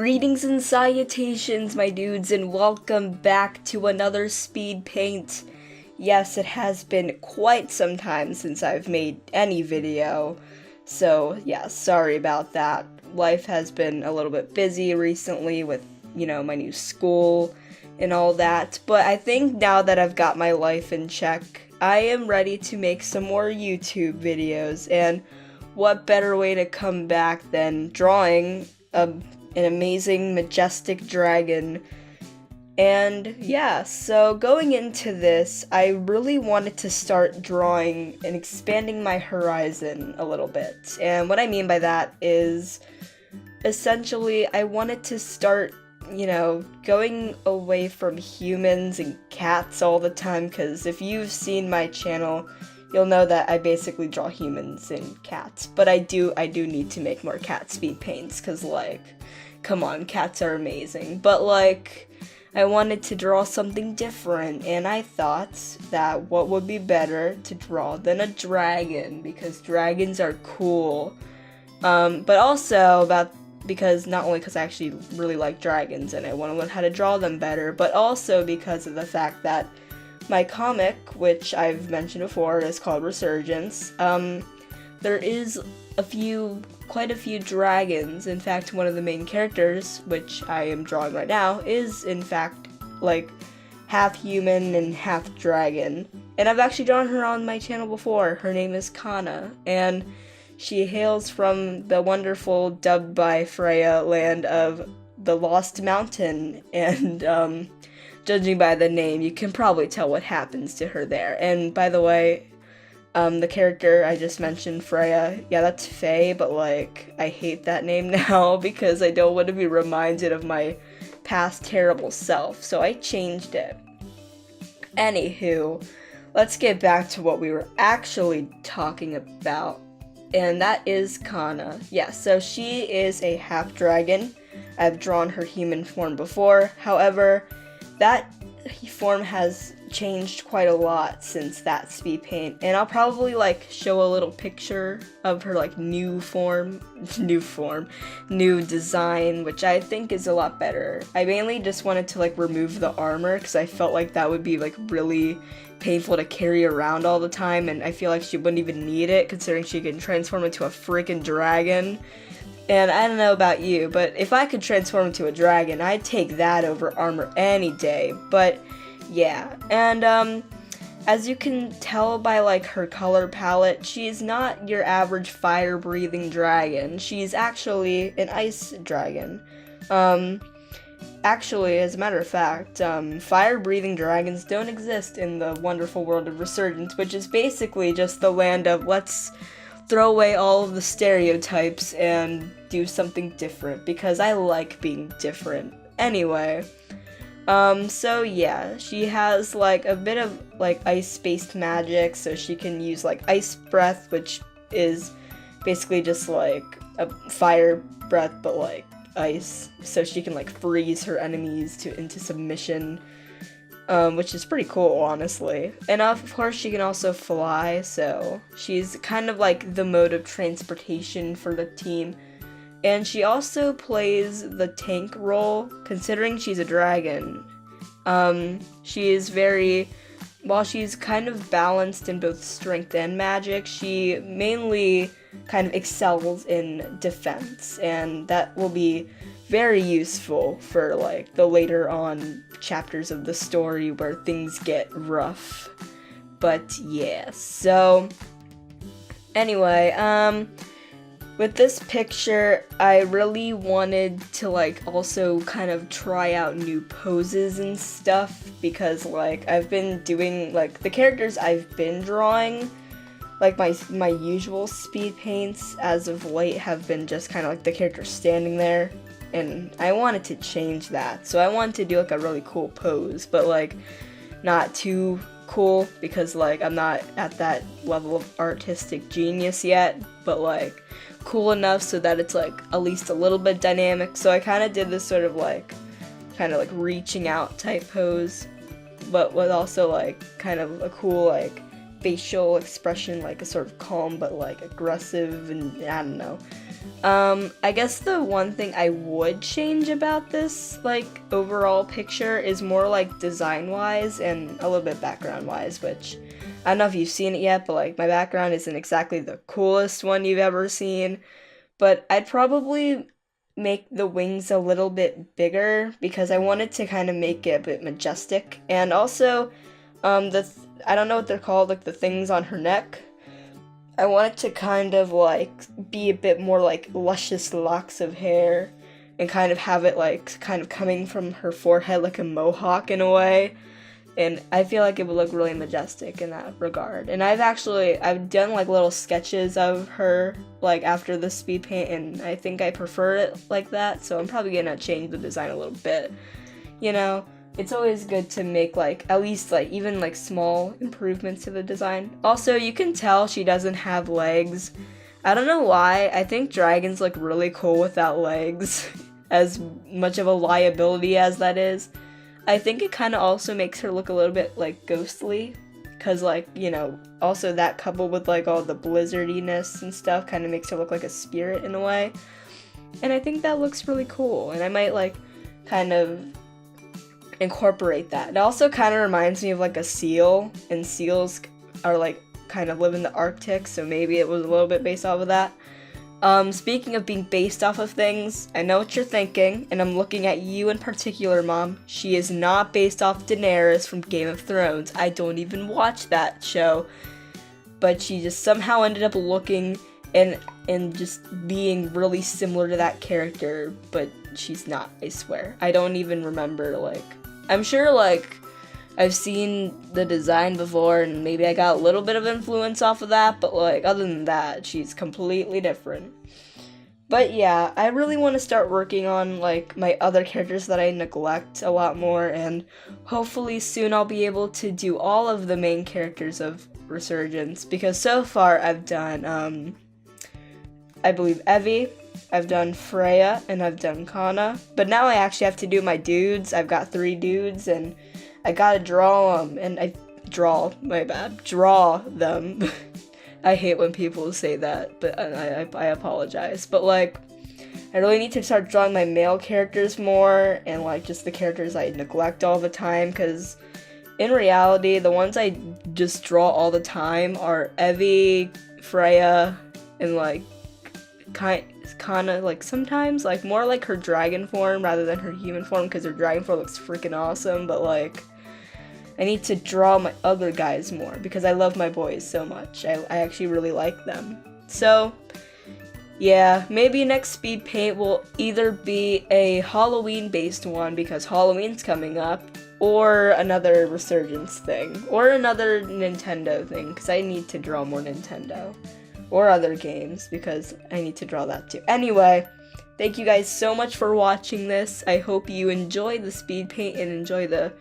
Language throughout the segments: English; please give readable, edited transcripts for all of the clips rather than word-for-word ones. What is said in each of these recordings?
Greetings and salutations, my dudes, and welcome back to another speed paint. Yes, it has been quite some time since I've made any video, so yeah, sorry about that. Life has been a little bit busy recently with, my new school and all that, but I think now that I've got my life in check, I am ready to make some more YouTube videos, and what better way to come back than drawing an amazing, majestic dragon. And yeah, so going into this, I really wanted to start drawing and expanding my horizon a little bit. And what I mean by that is, essentially, I wanted to start, going away from humans and cats all the time, because if you've seen my channel, you'll know that I basically draw humans and cats. But I do need to make more cat speed paints, because, come on, cats are amazing. But, I wanted to draw something different, and I thought that what would be better to draw than a dragon, because dragons are cool. But also because not only because I actually really like dragons and I want to learn how to draw them better, but also because of the fact that my comic, which I've mentioned before, is called Resurgence. There is quite a few dragons. In fact, one of the main characters, which I am drawing right now, is in fact half human and half dragon. And I've actually drawn her on my channel before. Her name is Kana, and she hails from the wonderful, dubbed by Freya, land of the Lost Mountain, and judging by the name, you can probably tell what happens to her there. And by the way, the character I just mentioned, Freya, yeah, that's Faye, but I hate that name now because I don't want to be reminded of my past terrible self, so I changed it. Anywho, let's get back to what we were actually talking about, and that is Kana. Yeah, so she is a half dragon. I've drawn her human form before, however, that form has changed quite a lot since that speed paint, and I'll probably show a little picture of her new design, which I think is a lot better. I mainly just wanted to remove the armor because I felt like that would be really painful to carry around all the time, and I feel like she wouldn't even need it considering she can transform into a freaking dragon. And I don't know about you, but if I could transform into a dragon, I'd take that over armor any day. But yeah, and as you can tell by her color palette, she's not your average fire-breathing dragon. She's actually an ice dragon. Actually, as a matter of fact, fire-breathing dragons don't exist in the wonderful world of Resurgence, which is basically just the land of let's throw away all of the stereotypes and do something different, because I like being different. Anyway, so yeah, she has a bit of ice-based magic, so she can use ice breath, which is basically just a fire breath but ice, so she can freeze her enemies into submission, which is pretty cool, honestly. And of course she can also fly, so she's kind of the mode of transportation for the team. And she also plays the tank role, considering she's a dragon. She is while she's kind of balanced in both strength and magic, she mainly kind of excels in defense, and that will be very useful for the later on chapters of the story where things get rough. But yeah, so anyway, with this picture, I really wanted to also kind of try out new poses and stuff, because I've been doing the characters I've been drawing, my usual speed paints as of late have been just kind of the character standing there, and I wanted to change that. So I wanted to do a really cool pose, but not too cool, because I'm not at that level of artistic genius yet, but cool enough so that it's at least a little bit dynamic. So I kind of did this sort of reaching out type pose, but with also kind of a cool facial expression, a sort of calm but aggressive, and I don't know. I guess the one thing I would change about this, like, overall picture is more, like, design-wise and a little bit background-wise, which I don't know if you've seen it yet, but, like, my background isn't exactly the coolest one you've ever seen, but I'd probably make the wings a little bit bigger because I wanted to kind of make it a bit majestic, and also, I don't know what they're called, like, the things on her neck. I want it to kind of, like, be a bit more, like, luscious locks of hair and kind of have it, like, kind of coming from her forehead like a mohawk in a way. And I feel like it would look really majestic in that regard. And I've done, like, little sketches of her, like, after the speed paint, and I think I prefer it like that, so I'm probably gonna change the design a little bit, you know? It's always good to make, like, at least, like, even, like, small improvements to the design. Also, you can tell she doesn't have legs. I don't know why. I think dragons look really cool without legs, as much of a liability as that is. I think it kind of also makes her look a little bit, like, ghostly, because, like, you know, also that coupled with, like, all the blizzardiness and stuff kind of makes her look like a spirit in a way. And I think that looks really cool, and I might, like, kind of incorporate that. It also kind of reminds me of, like, a seal, and seals are, like, kind of live in the Arctic, so maybe it was a little bit based off of that. Speaking of being based off of things, I know what you're thinking, and I'm looking at you in particular, Mom. She is not based off Daenerys from Game of Thrones. I don't even watch that show, but she just somehow ended up looking and just being really similar to that character, but she's not, I swear. I don't even remember, like, I'm sure, like, I've seen the design before, and maybe I got a little bit of influence off of that, but, like, other than that, she's completely different. But yeah, I really want to start working on, like, my other characters that I neglect a lot more, and hopefully soon I'll be able to do all of the main characters of Resurgence, because so far I've done, I believe Evie, I've done Freya, and I've done Kana, but now I actually have to do my dudes. I've got 3 dudes, and I gotta draw them, and draw them. I hate when people say that, but I apologize, but, like, I really need to start drawing my male characters more, and, like, just the characters I neglect all the time, because in reality, the ones I just draw all the time are Evie, Freya, and, like, Kana, like, sometimes, like, more like her dragon form rather than her human form, because her dragon form looks freaking awesome, but, like, I need to draw my other guys more, because I love my boys so much. I actually really like them. So, yeah, maybe next speed paint will either be a Halloween-based one, because Halloween's coming up, or another Resurgence thing, or another Nintendo thing, because I need to draw more Nintendo. Or other games, because I need to draw that too. Anyway, thank you guys so much for watching this. I hope you enjoy the speed paint and enjoy the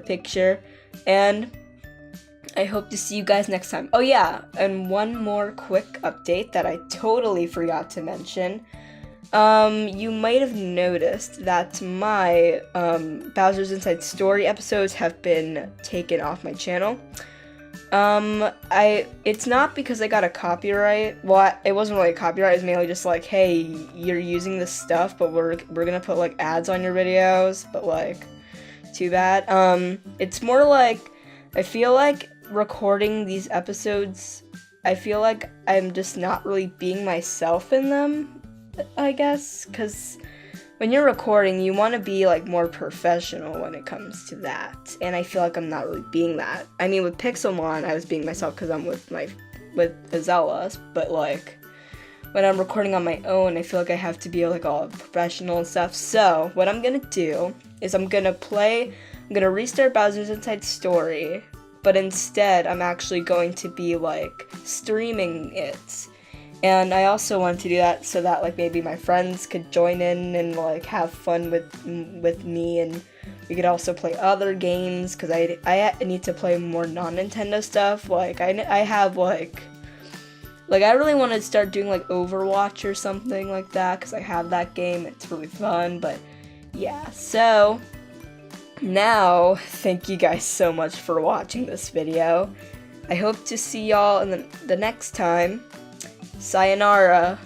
picture. And I hope to see you guys next time. Oh yeah, and one more quick update that I totally forgot to mention. You might have noticed that my Bowser's Inside Story episodes have been taken off my channel. It's not because I got a copyright. Well, it wasn't really a copyright. It was mainly just like, hey, you're using this stuff, but we're gonna put, like, ads on your videos, but, like, too bad. It's more like, I feel like recording these episodes, I feel like I'm just not really being myself in them, I guess, because when you're recording, you want to be, like, more professional when it comes to that, and I feel like I'm not really being that. I mean, with Pixelmon, I was being myself because I'm with Azella, but, like, when I'm recording on my own, I feel like I have to be, like, all professional and stuff. So what I'm gonna do is I'm gonna restart Bowser's Inside Story, but instead I'm actually going to be, like, streaming it. And I also want to do that so that, like, maybe my friends could join in and, like, have fun with me, and we could also play other games, because I need to play more non-Nintendo stuff. Like, I have, like, I really want to start doing, like, Overwatch or something like that, because I have that game. It's really fun, but yeah. So, now, thank you guys so much for watching this video. I hope to see y'all in the next time. Sayonara.